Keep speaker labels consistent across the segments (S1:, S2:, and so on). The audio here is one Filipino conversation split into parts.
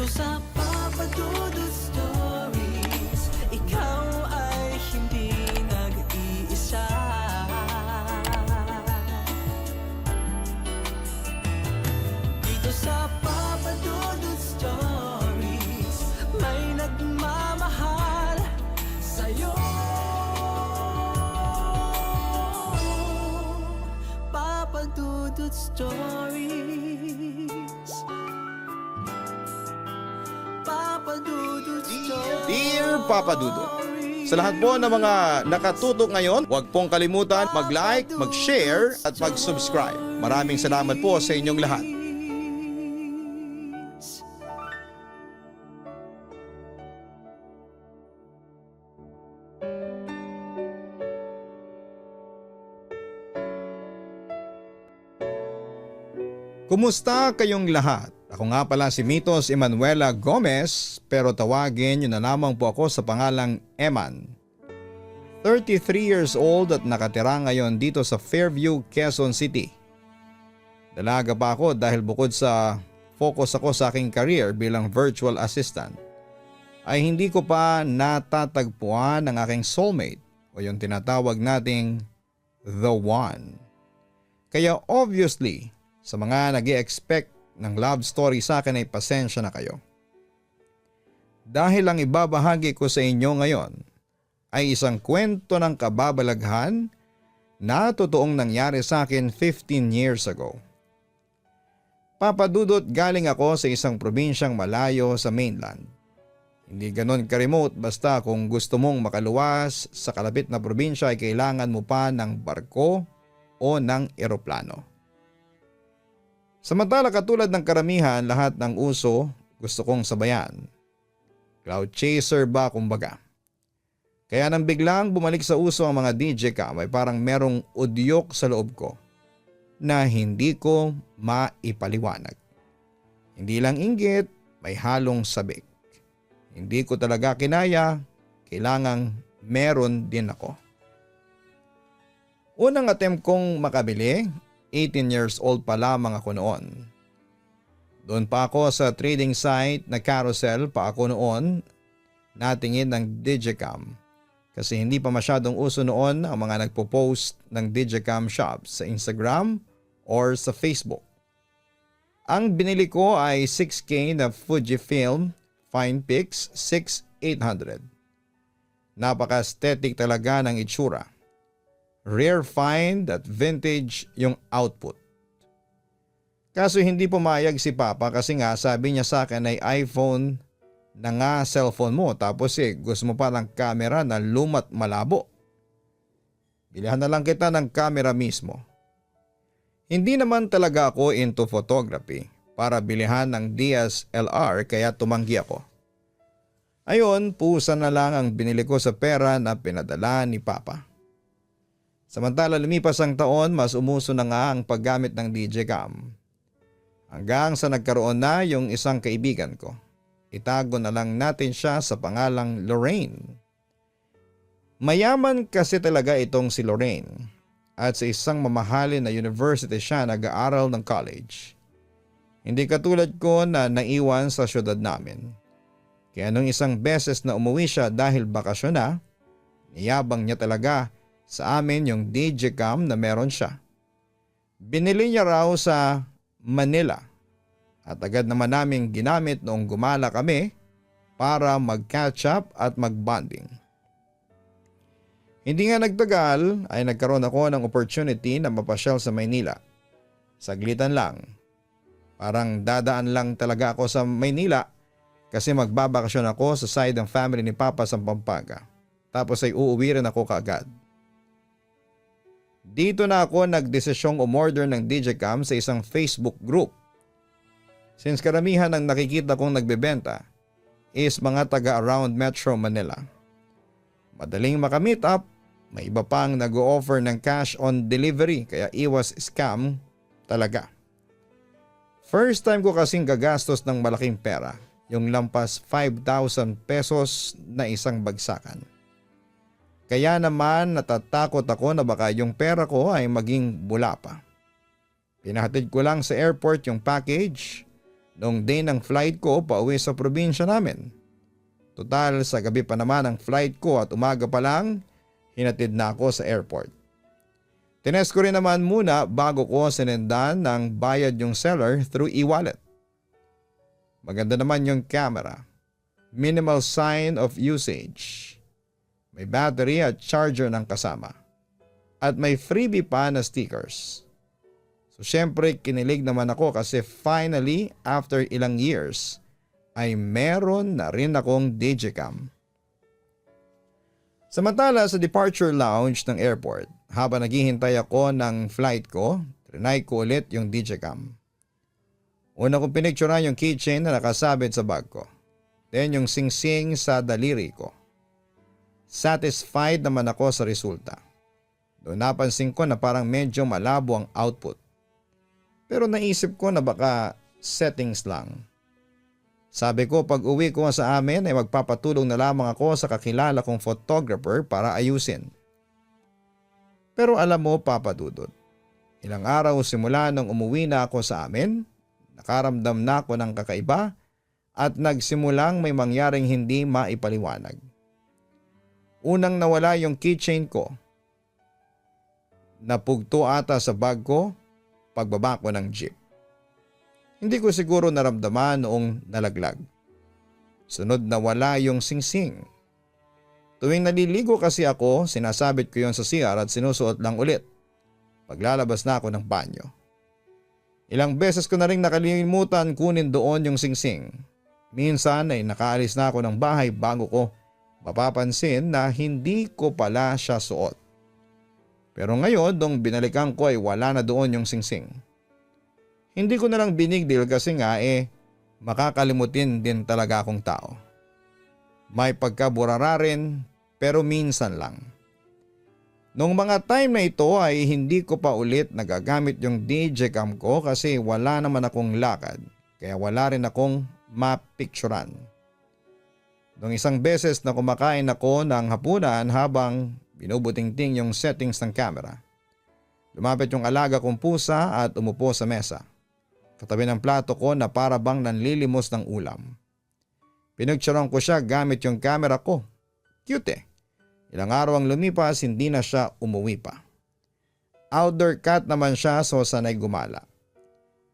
S1: sa Papa Dudut Stories, ikaw ay hindi nag-iisa. Dito sa Papa Dudut Stories, may nagmamahal sa'yo. Papa Dudut Stories, Papa Dudut Stories.
S2: Dear Papa Dudut, sa lahat po ng mga nakatutok ngayon, huwag pong kalimutan mag-like, mag-share at mag-subscribe. Maraming salamat po sa inyong lahat. Kumusta kayong lahat? Ako nga pala si Mitos Emanuela Gomez, pero tawagin niyo na lamang po ako sa pangalang Eman. 33 years old at nakatira ngayon dito sa Fairview, Quezon City. Dalaga pa ako dahil bukod sa focus ako sa aking career bilang virtual assistant, ay hindi ko pa natatagpuan ang aking soulmate o yung tinatawag nating the one. Kaya obviously, sa mga nag-i-expect ng love story sa akin ay pasensya na kayo. Dahil ang ibabahagi ko sa inyo ngayon ay isang kwento ng kababalaghan na totoong nangyari sa akin 15 years ago. Papa Dudut, galing ako sa isang probinsyang malayo sa mainland. Hindi ganon ka-remote, basta kung gusto mong makaluwas sa kalapit na probinsya ay kailangan mo pa ng barko o ng eroplano. Samantala katulad ng karamihan, lahat ng uso gusto kong sabayan. Cloud chaser ba kumbaga. Kaya nang biglang bumalik sa uso ang mga DJ cam ay parang merong udyok sa loob ko na hindi ko maipaliwanag. Hindi lang inggit, may halong sabik. Hindi ko talaga kinaya, kailangang meron din ako. Unang attempt kong makabili, 18 years old pa lamang ako noon. Doon pa ako sa trading site na Carousel pa ako noon natingin ng Digicam kasi hindi pa masyadong uso noon ang mga nagpo-post ng Digicam shops sa Instagram or sa Facebook. Ang binili ko ay 6K na Fujifilm Finepix 6800. Napaka-aesthetic talaga ng itsura. Rare find at vintage yung output. Kaso hindi pumayag si Papa kasi nga sabi niya sa akin ay iPhone na nga cellphone mo tapos gusto mo pa ng camera na lumat malabo. Bilihan na lang kita ng camera mismo. Hindi naman talaga ako into photography para bilihan ng DSLR kaya tumanggi ako. Ayon, pusa na lang ang binili ko sa pera na pinadala ni Papa. Samantala lumipas ang taon, mas umuso na nga ang paggamit ng DJ cam. Hanggang sa nagkaroon na yung isang kaibigan ko. Itago na lang natin siya sa pangalang Lorraine. Mayaman kasi talaga itong si Lorraine at sa isang mamahalin na university siya nag-aaral ng college. Hindi katulad ko na naiwan sa syudad namin. Kaya nung isang beses na umuwi siya dahil bakasyon na, niyabang niya talaga sa amin yung Digicam na meron siya. Binili niya raw sa Manila at agad naman namin ginamit noong gumala kami para mag-catch up at mag-bonding. Hindi nga nagtagal ay nagkaroon ako ng opportunity na mapasyal sa Maynila. Saglitan lang. Parang dadaan lang talaga ako sa Maynila kasi magbabakasyon ako sa side ng family ni Papa sa Pampanga. Tapos ay uuwi rin ako kaagad. Dito na ako nagdesisyong umorder ng Digicam sa isang Facebook group. Since karamihan ng nakikita kong nagbebenta is mga taga around Metro Manila. Madaling makamit up, may iba pang nag-o-offer ng cash on delivery kaya iwas scam talaga. First time ko kasing gagastos ng malaking pera, yung lampas 5,000 pesos na isang bagsakan. Kaya naman natatakot ako na baka yung pera ko ay maging bula pa. Pinahatid ko lang sa airport yung package Noong day ng flight ko pauwi sa probinsya namin. Total sa gabi pa naman ang flight ko at umaga pa lang hinatid na ako sa airport. Tinest ko rin naman muna bago ko sinendan ng bayad yung seller through e-wallet. Maganda naman yung camera. Minimal sign of usage. May battery at charger ng kasama. At may freebie pa na stickers. So syempre kinilig naman ako kasi finally after ilang years ay meron na rin akong digicam. Samantala sa departure lounge ng airport, habang naghihintay ako ng flight ko, trinay ko ulit yung digicam. Una kong pinicturean yung keychain na nakasabit sa bag ko. Then yung singsing sa daliri ko. Satisfied naman ako sa resulta. Doon napansin ko na parang medyo malabo ang output. Pero naisip ko na baka settings lang. Sabi ko pag uwi ko sa amin ay magpapatulong na lamang ako sa kakilala kong photographer para ayusin. Pero alam mo Papa Dudut, ilang araw simula nung umuwi na ako sa amin, nakaramdam na ako ng kakaiba at nagsimulang may mangyaring hindi maipaliwanag. Unang nawala yung keychain ko. Napugto ata sa bag ko pagbaba ko ng jeep. Hindi ko siguro naramdaman noong nalaglag. Sunod na wala yung singsing. Tuwing naliligo kasi ako, sinasabit ko yon sa CR at sinusuot lang ulit. Paglalabas na ako ng banyo. Ilang beses ko na rin nakalimutan kunin doon yung singsing. Minsan ay nakaalis na ako ng bahay bago ko mapapansin na hindi ko pala siya suot. Pero ngayon, nung binalikan ko ay wala na doon yung singsing. Hindi ko na lang binigdil kasi nga makakalimutin din talaga akong tao. May pagkaburara rin pero minsan lang. Noong mga time na ito ay hindi ko pa ulit nagagamit yung digicam ko kasi wala naman akong lakad kaya wala rin akong mapicturan. Noong isang beses na kumakain ako ng hapunan habang binubutingting yung settings ng camera. Lumapit yung alaga kong pusa at umupo sa mesa. Katabi ng plato ko na para bang nanlilimos ng ulam. Pinagtsaron ko siya gamit yung camera ko. Cute eh. Ilang araw ang lumipas, hindi na siya umuwi pa. Outdoor cat naman siya so sanay gumala.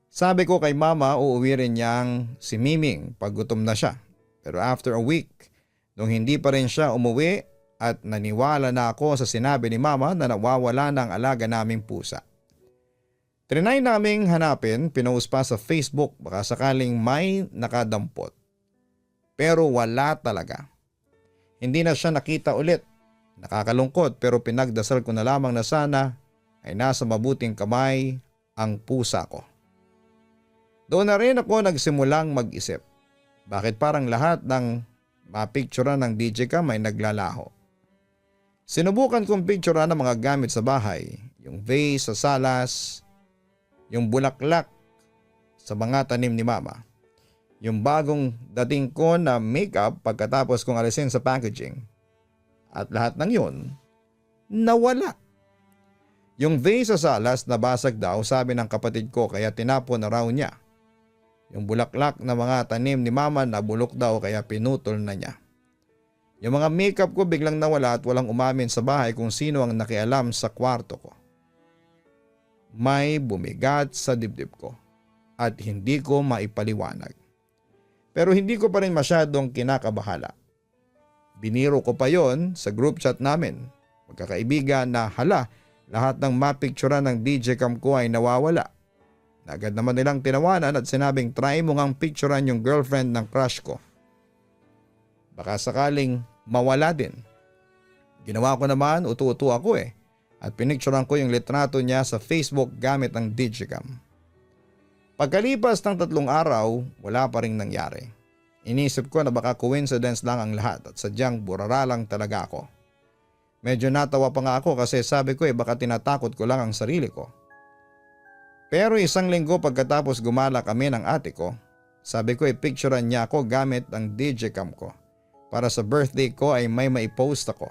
S2: Sabi ko kay mama uuwi rin niyang si Miming pag gutom na siya. Pero after a week, nung hindi pa rin siya umuwi at naniwala na ako sa sinabi ni mama na nawawala na ang alaga naming pusa. Trinay naming hanapin, pinost pa sa Facebook baka sakaling may nakadampot. Pero wala talaga. Hindi na siya nakita ulit. Nakakalungkot pero pinagdasal ko na lamang na sana ay nasa mabuting kamay ang pusa ko. Doon na rin ako nagsimulang mag-isip. Bakit parang lahat ng mapicturean ng digicam ay naglalaho? Sinubukan kong picturean ng mga gamit sa bahay, yung vase sa salas, yung bulaklak sa mga tanim ni mama, yung bagong dating ko na makeup pagkatapos kong alisin sa packaging. At lahat ng yun, nawala. Yung vase sa salas nabasag daw sabi ng kapatid ko kaya tinapon na raw niya. Yung bulaklak na mga tanim ni mama nabulok daw kaya pinutol na niya. Yung mga makeup ko biglang nawala at walang umamin sa bahay kung sino ang nakialam sa kwarto ko. May bumigat sa dibdib ko at hindi ko maipaliwanag. Pero hindi ko pa rin masyadong kinakabahala. Biniro ko pa yon sa group chat namin. Magkakaibigan na hala, lahat ng mapicturean ng digicam ko ay nawawala. Agad naman nilang tinawanan at sinabing try mo ngang picturean yung girlfriend ng crush ko. Baka sakaling mawala din. Ginawa ko naman, utu-utu ako at pinicturean ko yung litrato niya sa Facebook gamit ang digicam. Pagkalipas ng 3 araw, wala pa rin nangyari. Inisip ko na baka coincidence lang ang lahat at sadyang burara lang talaga ako. Medyo natawa pa nga ako kasi sabi ko baka tinatakot ko lang ang sarili ko. Pero 1 linggo pagkatapos gumala kami ng ate ko, sabi ko picturean niya ako gamit ang digicam ko. Para sa birthday ko ay may maipost ako.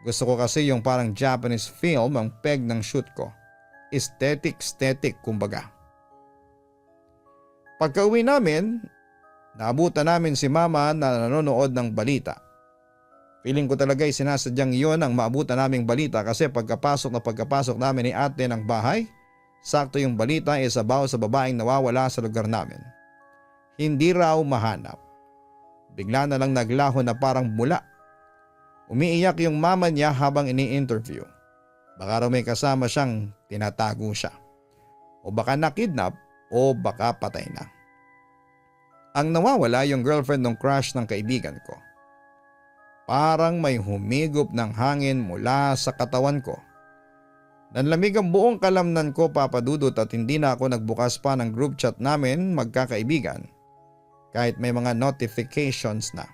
S2: Gusto ko kasi yung parang Japanese film ang peg ng shoot ko. Aesthetic kumbaga. Pagka-uwi namin, naabutan namin si mama na nanonood ng balita. Feeling ko talaga ay sinasadyang iyon ang maabutan naming balita kasi pagkapasok namin ni ate ng bahay, sakto yung balita ay sabaw sa babaeng nawawala sa lugar namin. Hindi raw mahanap. Bigla na lang naglaho na parang mula. Umiiyak yung mama niya habang ini-interview. Baka raw may kasama siyang tinatago siya. O baka nakidnap o baka patay na. Ang nawawala yung girlfriend ng crush ng kaibigan ko. Parang may humigop ng hangin mula sa katawan ko. Nanlamig ang buong kalamnan ko, Papa Dudut, at hindi na ako nagbukas pa ng group chat namin magkakaibigan kahit may mga notifications na.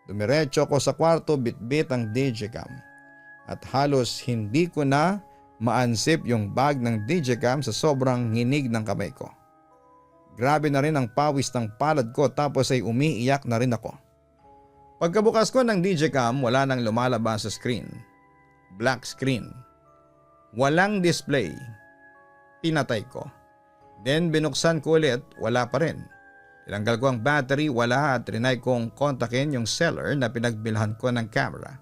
S2: Dumiretso ko sa kwarto, bitbit ang digicam at halos hindi ko na maansip yung bag ng digicam sa sobrang hinig ng kamay ko. Grabe na rin ang pawis ng palad ko tapos ay umiiyak na rin ako. Pagkabukas ko ng digicam, wala nang lumalabas sa screen. Black screen. Walang display. Pinatay ko. Then binuksan ko ulit, wala pa rin. Tinanggal ko ang battery, wala, at trinay kong kontakin yung seller na pinagbilhan ko ng camera.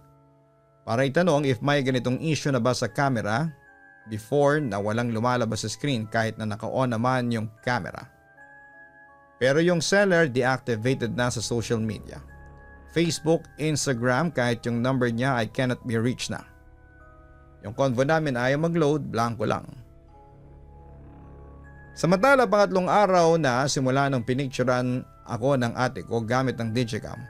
S2: Para itanong if may ganitong issue na ba sa camera before na walang lumalabas sa screen kahit na naka-on naman yung camera. Pero yung seller deactivated na sa social media. Facebook, Instagram, kahit yung number niya ay cannot be reached na. Yung convo namin ayaw mag-load, blanco lang. Samantala, pangatlong araw na simula nung pinicturan ako ng ate ko gamit ng digicam,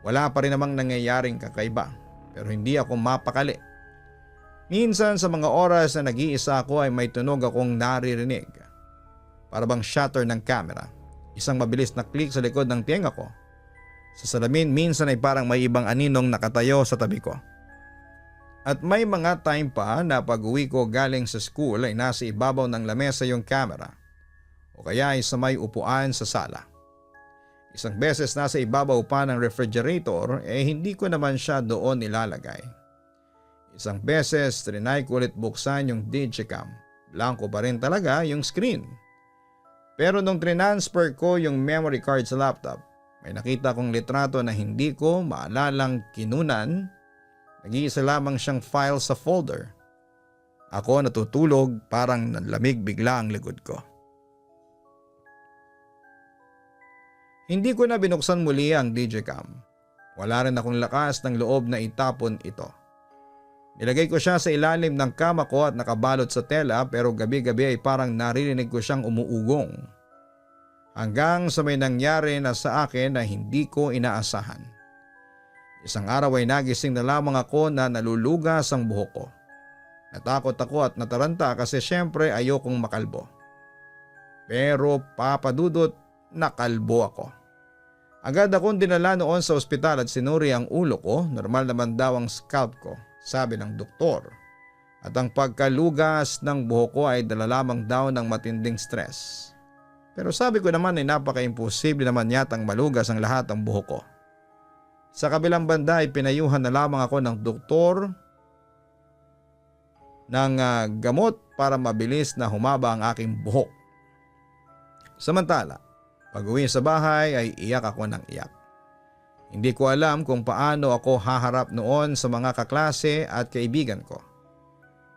S2: wala pa rin namang nangyayaring kakaiba, pero hindi ako mapakali. Minsan sa mga oras na nag-iisa ako ay may tunog akong naririnig. Para bang shutter ng camera. Isang mabilis na click sa likod ng tienga ko. Sa salamin minsan ay parang may ibang aninong nakatayo sa tabi ko. At may mga time pa na pag-uwi ko galing sa school ay nasa ibabaw ng lamesa yung camera o kaya ay sa may upuan sa sala. Isang beses nasa ibabaw pa ng refrigerator hindi ko naman siya doon nilalagay. Isang beses trinay ko ulit buksan yung digicam. Blanco pa rin talaga yung screen. Pero nung transfer ko yung memory card sa laptop, may nakita kong litrato na hindi ko maalalang kinunan. Nag-iisa lamang siyang file sa folder. Ako natutulog, parang nanlamig bigla ang likod ko. Hindi ko na binuksan muli ang digicam. Wala rin akong lakas ng loob na itapon ito. Nilagay ko siya sa ilalim ng kama ko at nakabalot sa tela, pero gabi-gabi ay parang naririnig ko siyang umuugong. Hanggang sa may nangyari na sa akin na hindi ko inaasahan. Isang araw ay nagising na lamang ako na nalulugas ang buhok ko. Natakot ako at nataranta kasi syempre ayokong makalbo. Pero Papa Dudut, nakalbo ako. Agad akong dinala noon sa ospital at sinuri ang ulo ko, normal naman daw ang scalp ko, sabi ng doktor. At ang pagkalugas ng buhok ko ay dala lamang daw ng matinding stress. Pero sabi ko naman ay napaka-imposible naman yatang malugas ang lahat ng buhok ko. Sa kabilang banda ay pinayuhan na lamang ako ng doktor ng gamot para mabilis na humaba ang aking buhok. Samantala, pag-uwi sa bahay ay iyak ako ng iyak. Hindi ko alam kung paano ako haharap noon sa mga kaklase at kaibigan ko.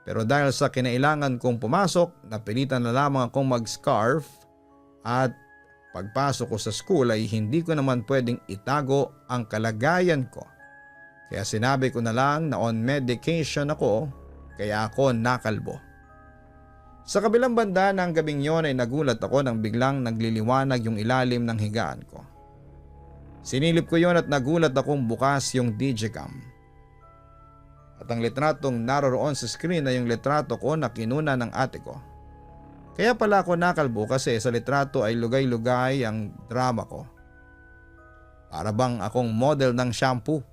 S2: Pero dahil sa kinailangan kong pumasok, napilitan na lamang akong mag-scarf at pagpasok ko sa school ay hindi ko naman pwedeng itago ang kalagayan ko. Kaya sinabi ko na lang na on medication ako, kaya ako nakalbo. Sa kabilang banda ng gabing yon ay nagulat ako nang biglang nagliliwanag yung ilalim ng higaan ko. Sinilip ko yon at nagulat akong bukas yung digicam. At ang litratong naroroon sa screen ay yung litrato ko na kinuna ng ate ko. Kaya pala ako nakalbo kasi sa litrato ay lugay-lugay ang drama ko. Para bang akong model ng shampoo.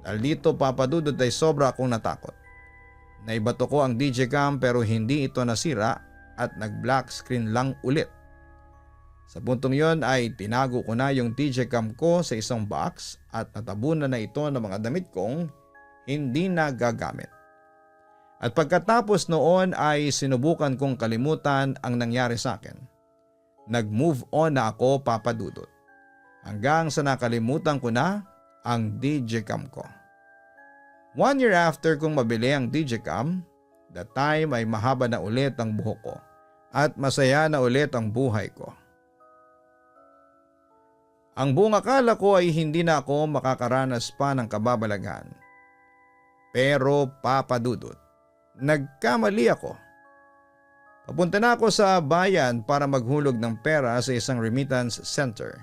S2: Dahil dito, Papa Dudut, ay sobra akong natakot. Naibato ko ang digicam pero hindi ito nasira at nag-black screen lang ulit. Sa puntong yon ay tinago ko na yung digicam ko sa isang box at natabunan na ito ng mga damit kong hindi nagagamit. At pagkatapos noon ay sinubukan kong kalimutan ang nangyari sa akin. nag-move on na ako, Papa Dudut. Hanggang sa nakalimutan ko na ang Digicam ko. 1 year after kong mabili ang Digicam, that time ay mahaba na ulit ang buhok ko at masaya na ulit ang buhay ko. Ang buong akala ko ay hindi na ako makakaranas pa ng kababalaghan. Pero Papa Dudut, nagkamali ako. Papunta na ako sa bayan para maghulog ng pera sa isang remittance center.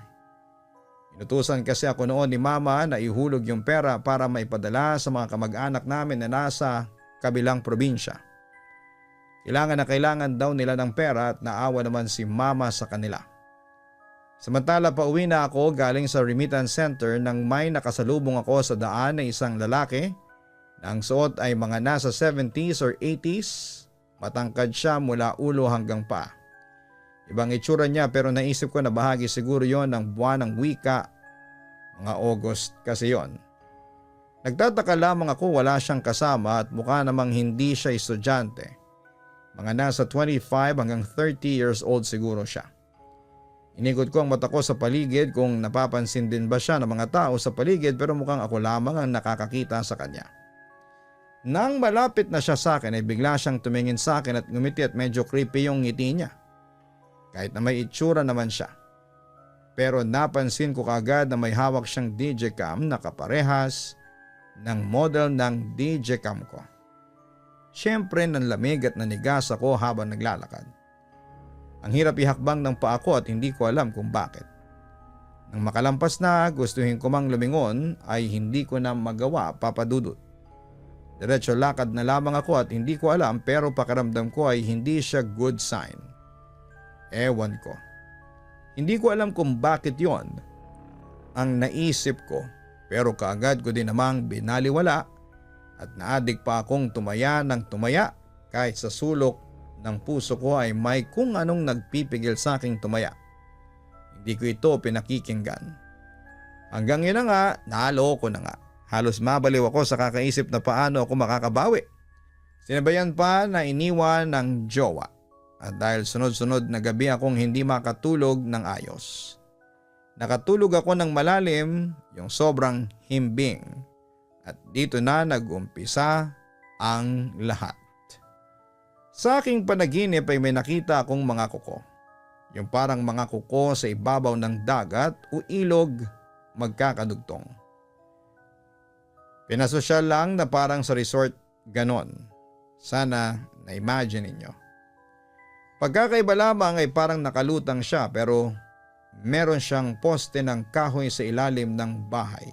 S2: Inutusan kasi ako noon ni Mama na ihulog yung pera para maipadala sa mga kamag-anak namin na nasa kabilang probinsya. Kailangan na kailangan daw nila ng pera at naawa naman si Mama sa kanila. Samantala pauwi na ako galing sa remittance center nang may nakasalubong ako sa daan na isang lalaki na ang suot ay mga nasa 70s or 80s. Matangkad siya mula ulo hanggang paa. Ibang itsura niya pero naisip ko na bahagi siguro yon ng buwan ng wika. Mga August kasi yon. Nagtataka lamang ako wala siyang kasama at mukha namang hindi siya estudyante. Mga nasa 25 hanggang 30 years old siguro siya. Inikot ko ang mata ko sa paligid kung napapansin din ba siya ng mga tao sa paligid pero mukhang ako lamang ang nakakakita sa kanya. Nang malapit na siya sa akin ay bigla siyang tumingin sa akin at ngumiti at medyo creepy yung ngiti niya. Kahit na may itsura naman siya. Pero napansin ko kaagad na may hawak siyang Digicam na kaparehas ng model ng Digicam ko. Siyempre nanlamig at nanigas ako habang naglalakad. Ang hirap ihakbang ng paa ko at hindi ko alam kung bakit. Nang makalampas na gustuhin ko mang lumingon ay hindi ko na magawa, Papa Dudut. Diretso lakad na lamang ako at hindi ko alam pero pakiramdam ko ay hindi siya good sign. Ewan ko. Hindi ko alam kung bakit yon ang naisip ko pero kaagad ko din namang binaliwala at naadik pa akong tumaya ng tumaya kahit sa sulok ng puso ko ay may kung anong nagpipigil sa aking tumaya. Hindi ko ito pinakikinggan. Hanggang yun na nga, naloko na nga. Halos mabaliw ako sa kakaisip na paano ako makakabawi. Sinabayan pa na iniwan ng jowa at dahil sunod-sunod na gabi akong hindi makatulog ng ayos. Nakatulog ako ng malalim, yung sobrang himbing at dito na nag-umpisa ang lahat. Sa aking panaginip ay may nakita akong mga kuko. Yung parang mga kuko sa ibabaw ng dagat o ilog magkakadugtong. Pinasosyal lang na parang sa resort ganon. Sana na-imagine ninyo. Pagkakaiba lamang ay parang nakalutang siya pero meron siyang poste ng kahoy sa ilalim ng bahay.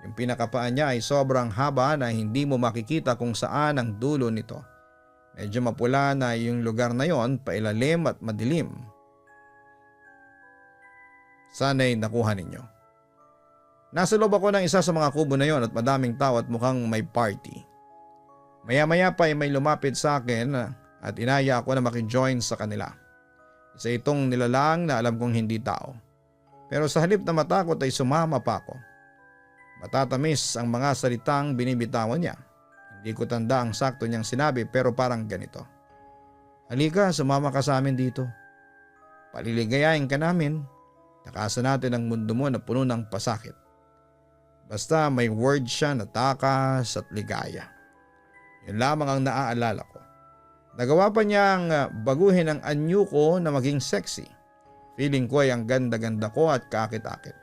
S2: Yung pinakapaan niya ay sobrang haba na hindi mo makikita kung saan ang dulo nito. Medyo mapula na yung lugar na yon, pailalim at madilim. Sana'y nakuha ninyo. Nasa loob ako ng isa sa mga kubo na yon at madaming tao at mukhang may party. Maya-maya pa ay may lumapit sa akin at inaya ako na makijoin sa kanila. Isa itong nilalang na alam kong hindi tao. Pero sa halip na matakot ay sumama pa ako. Matatamis ang mga salitang binibitawan niya. Hindi ko tanda ang sakto niyang sinabi pero parang ganito. Halika, sumama ka sa amin dito. Paliligayahin ka namin. Takasan natin ang mundo mo na puno ng pasakit. Basta may word siya na takas at ligaya. Yun lamang ang naaalala ko. Nagawa pa niyang baguhin ang anyo ko na maging sexy. Feeling ko ay ang ganda-ganda ko at kakit-akit.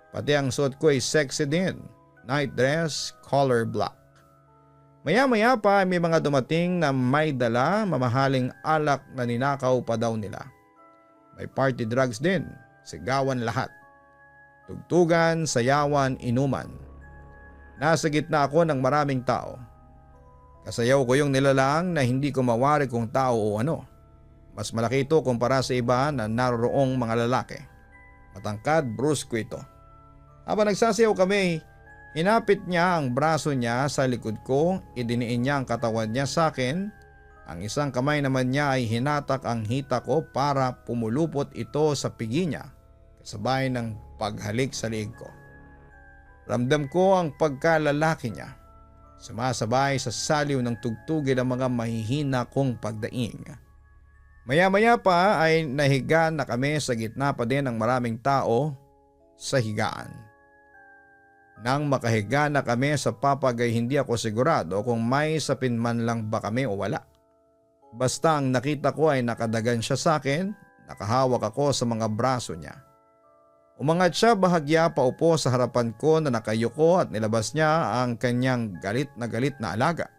S2: Pati ang suot ko ay sexy din. Night dress, color black. Maya-maya pa may mga dumating na may dala mamahaling alak na ninakaw pa daw nila. May party drugs din, sigawan lahat. Tugtugan, sayawan, inuman. Nasa gitna ako ng maraming tao. Kasayaw ko yung nilalang na hindi ko mawari kung tao o ano. Mas malaki ito kumpara sa iba na naroroong mga lalaki. Matangkad, brusko ito. Habang nagsasayaw kami, hinapit niya ang braso niya sa likod ko, idiniin niya ang katawan niya sa akin. Ang isang kamay naman niya ay hinatak ang hita ko para pumulupot ito sa pigi niya, kasabay ng paghalik sa liig ko. Ramdam ko ang pagkalalaki niya. Sumasabay sa saliw ng tugtugin ang mga mahihina kong pagdaing. Maya-maya pa ay nahiga na kami sa gitna pa din ng maraming tao sa higaan. Nang makahiga na kami sa papag ay hindi ako sigurado kung may sapin man lang ba kami o wala. Basta ang nakita ko ay nakadagan siya sa akin, nakahawak ako sa mga braso niya. Umangat siya bahagya paupo sa harapan ko na nakayuko at nilabas niya ang kanyang galit na alaga.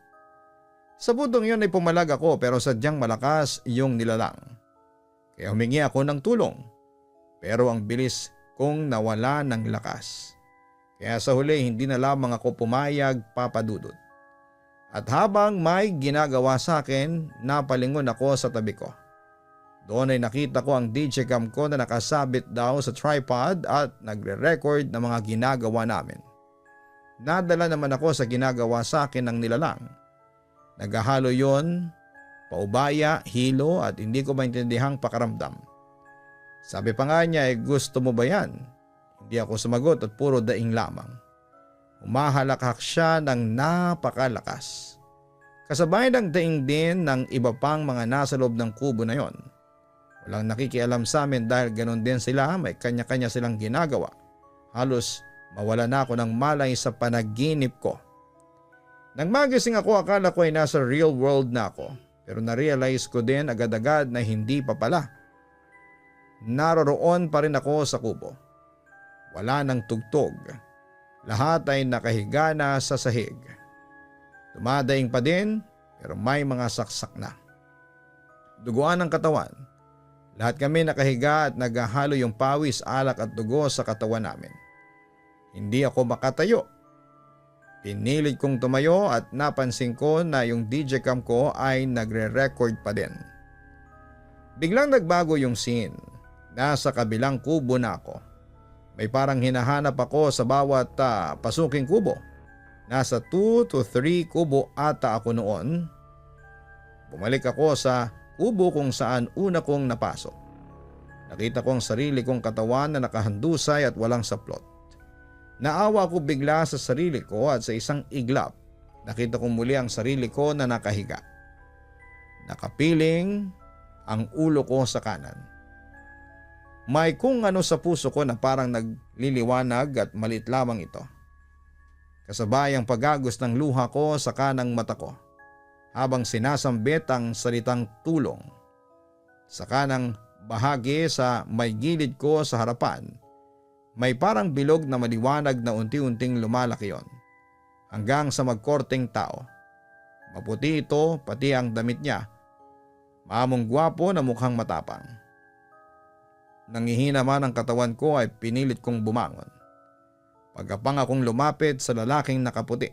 S2: Sa budong yun ay pumalag ako pero sadyang malakas yung nilalang. Kaya humingi ako ng tulong. Pero ang bilis kong nawala ng lakas. Kaya sa huli hindi na lamang ako pumayag, Papa Dudut. At habang may ginagawa sa akin, napalingon ako sa tabi ko. Doon ay nakita ko ang DJ cam ko na nakasabit daw sa tripod at nagre-record ng mga ginagawa namin. Nadala naman ako sa ginagawa sa akin ng nilalang. Naghahalo yon, paubaya, hilo at hindi ko maintindihan pakaramdam. Sabi pa nga niya gusto mo ba yan? Hindi ako sumagot at puro daing lamang. Humahalakhak siya ng napakalakas. Kasabay ng daing din ng iba pang mga nasa loob ng kubo na yon. Walang nakikialam sa amin dahil ganon din sila, may kanya-kanya silang ginagawa. Halos mawala na ako ng malay sa panaginip ko. Nang magising ako akala ko ay nasa real world na ako pero na-realize ko din agad-agad na hindi pa pala. Naroroon pa rin ako sa kubo. Wala nang tugtog. Lahat ay nakahiga na sa sahig. Dumadaing pa din pero may mga saksak na. Duguan ang katawan. Lahat kami nakahiga at naghahalo yung pawis, alak at dugo sa katawan namin. Hindi ako makatayo. Pinilit kong tumayo at napansin ko na yung DJ cam ko ay nagre-record pa din. Biglang nagbago yung scene. Nasa kabilang kubo na ako. May parang hinahanap ako sa bawat pasuking kubo. Nasa 2 to 3 kubo ata ako noon. Bumalik ako sa kubo kung saan una kong napasok. Nakita ko ang sarili kong katawan na nakahandusay at walang saplot. Naawa ko bigla sa sarili ko at sa isang iglap, nakita ko muli ang sarili ko na nakahiga. Nakapiling ang ulo ko sa kanan. May kung ano sa puso ko na parang nagliliwanag at malit lamang ito. Kasabay ang pagagos ng luha ko sa kanang mata ko habang sinasambit ang salitang tulong. Sa kanang bahagi sa may gilid ko sa harapan, may parang bilog na maliwanag na unti-unting lumalaki yon hanggang sa magkorteng tao. Maputi ito pati ang damit niya. Maamong gwapo na mukhang matapang. Nangihina man ang katawan ko ay pinilit kong bumangon. Pagkapang akong lumapit sa lalaking nakaputi.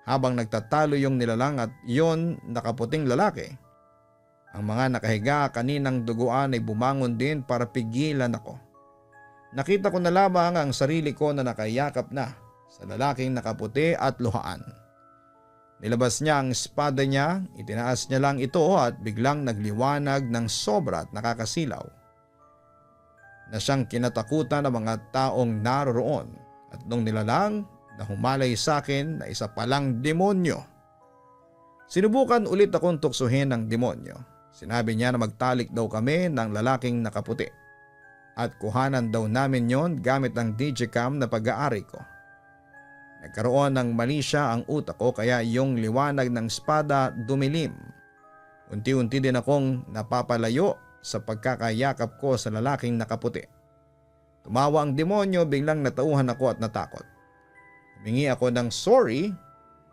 S2: Habang nagtatalo yung nilalang at yon nakaputing lalaki. Ang mga nakahiga kaninang duguan ay bumangon din para pigilan ako. Nakita ko na lamang ang sarili ko na nakayakap na sa lalaking nakaputi at luhaan. Nilabas niya ang espada niya, itinaas niya lang ito at biglang nagliwanag ng sobra at nakakasilaw. Na siyang kinatakutan ng mga taong naroroon at nung nilalang na humalay sa akin na isa palang demonyo. Sinubukan ulit akong tuksuhin ng demonyo. Sinabi niya na magtalik daw kami ng lalaking nakaputi. At kuhanan daw namin yon gamit ang digicam na pag-aari ko. Nagkaroon ng mali siya ang utak ko kaya yung liwanag ng espada dumilim. Unti-unti din akong napapalayo sa pagkakayakap ko sa lalaking nakaputi. Tumawa ang demonyo, biglang natauhan ako at natakot. Humingi ako ng sorry,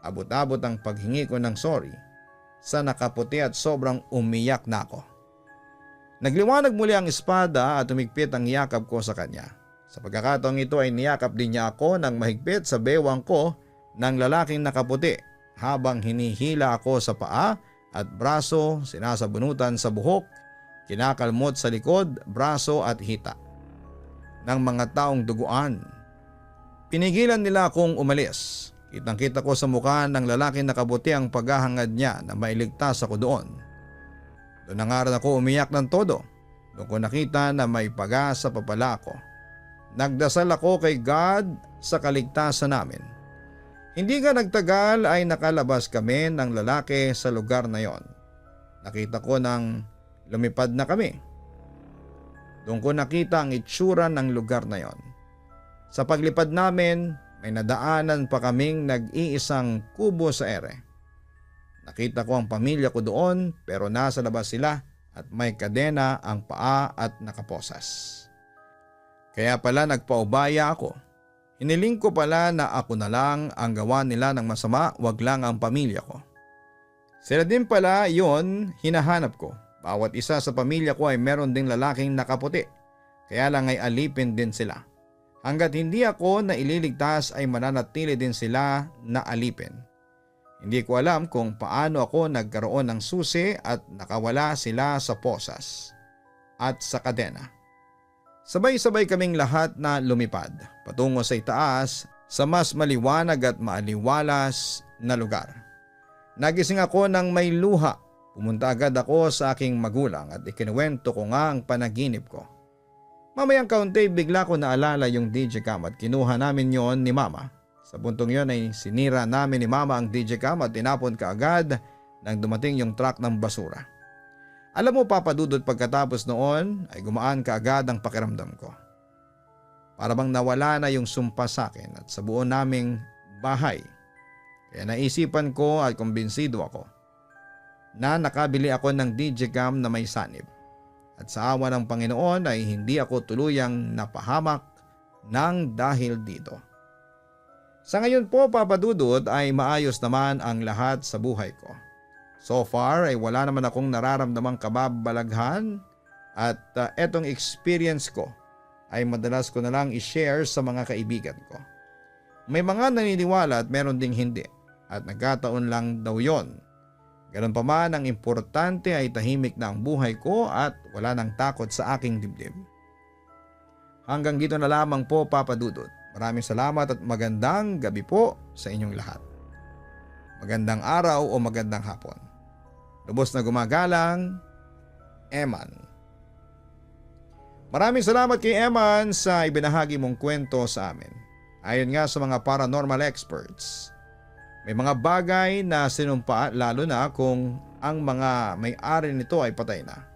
S2: abot-abot ang paghingi ko ng sorry sa nakaputi at sobrang umiyak na ako. Nagliwanag muli ang espada at tumigpit ang yakap ko sa kanya. Sa pagkakataong ito ay niyakap din niya ako ng mahigpit sa bewang ko ng lalaking nakaputi habang hinihila ako sa paa at braso, sinasabunutan sa buhok, kinakalmot sa likod, braso at hita ng mga taong duguan. Pinigilan nila akong umalis. Kitang-kita ko sa mukha ng lalaking nakaputi ang paghahangad niya na mailigtas ako doon. Doon na nga rin ako umiyak ng todo. Doon ko nakita na may pag-asa pa pala ako. Nagdasal ako kay God sa kaligtasan namin. Hindi ka nagtagal ay nakalabas kami ng lalaki sa lugar na yon. Nakita ko ng lumipad na kami. Doon ko nakita ang itsura ng lugar na yon. Sa paglipad namin, may nadaanan pa kaming nag-iisang kubo sa ere. Nakita ko ang pamilya ko doon pero nasa labas sila at may kadena ang paa at nakaposas. Kaya pala nagpaubaya ako. Hiniling ko pala na ako na lang ang gawa nila ng masama, wag lang ang pamilya ko. Sila din pala yon hinahanap ko. Bawat isa sa pamilya ko ay meron ding lalaking nakaputi. Kaya lang ay alipin din sila. Hanggat hindi ako na ililigtas ay mananatili din sila na alipin. Hindi ko alam kung paano ako nagkaroon ng susi at nakawala sila sa posas at sa kadena. Sabay-sabay kaming lahat na lumipad patungo sa itaas sa mas maliwanag at maaliwalas na lugar. Nagising ako ng may luha. Pumunta agad ako sa aking magulang at ikinuwento ko nga ang panaginip ko. Mamayang kaunti bigla ko naalala yung DJ cam at kinuha namin yon ni mama. Sa puntong yon ay sinira namin ni mama ang DJ cam at tinapon kaagad nang dumating yung truck ng basura. Alam mo papadudot pagkatapos noon ay gumaan kaagad ang pakiramdam ko. Para bang nawala na yung sumpa sa akin at sa buo naming bahay. Kaya naisipan ko at kumbinsido ako na nakabili ako ng DJ cam na may sanib. At sa awa ng Panginoon ay hindi ako tuluyang napahamak ng dahil dito. Sa ngayon po papadudod ay maayos naman ang lahat sa buhay ko. So far ay wala naman akong nararamdamang kababalaghan at etong experience ko ay madalas ko na lang i-share sa mga kaibigan ko. May mga naniniwala at meron ding hindi at nagkataon lang daw yon. Ganun pa man, ang importante ay tahimik na ang buhay ko at wala nang takot sa aking dibdib. Hanggang dito na lamang po papadudot. Maraming salamat at magandang gabi po sa inyong lahat. Magandang araw o magandang hapon. Lubos na gumagalang, Eman. Maraming salamat kay Eman sa ibinahagi mong kwento sa amin. Ayon nga sa mga paranormal experts, may mga bagay na sinumpa lalo na kung ang mga may-ari nito ay patay na.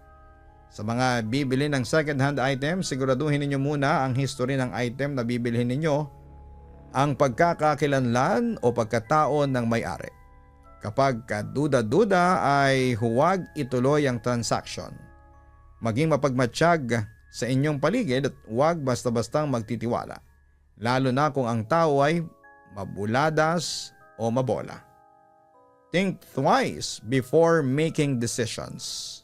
S2: Sa mga bibili ng second-hand item, siguraduhin ninyo muna ang history ng item na bibilhin ninyo, ang pagkakakilanlan o pagkataon ng may-ari. Kapag kaduda-duda ay huwag ituloy ang transaction. Maging mapagmatsyag sa inyong paligid at huwag basta-bastang magtitiwala. Lalo na kung ang tao ay mabuladas o mabola. Think twice before making decisions.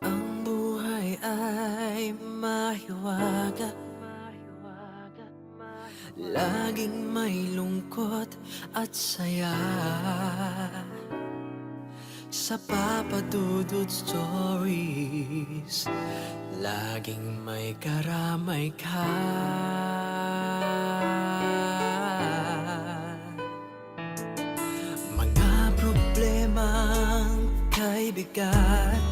S1: Ang buhay ay mahiwaga, laging may lungkot at saya. Sa Papadudod Stories, laging may karamay ka. Mga problemang kay bigat,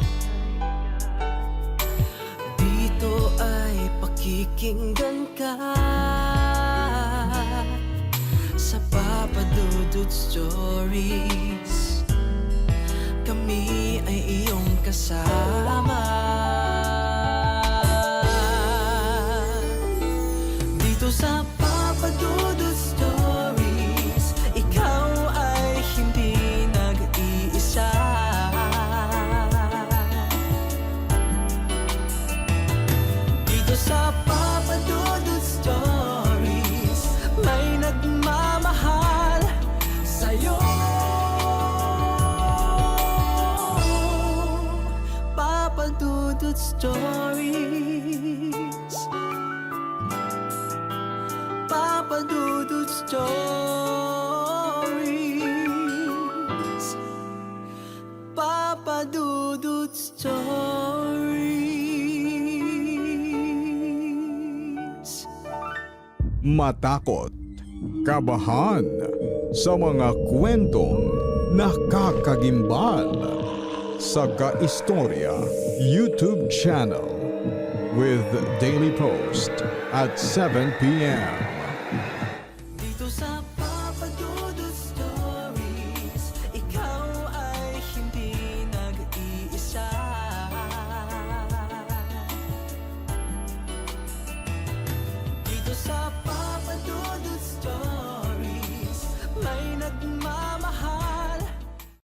S1: dito ay pakikinggan ka. Sa Papadudod Stories, kami ay iyong kasama. Dito sa Papadudod Stories, ikaw ay hindi nag-iisa. Dito sa Papadudod Stories, may nagmamahal sa'yo. Papadudod Stories, Papadudod Stories, Papadudod Stories.
S2: Matakot, kabahan sa mga kwentong nakakagimbal sa Kaistorya YouTube channel.
S3: with Daily Post at 7 p.m.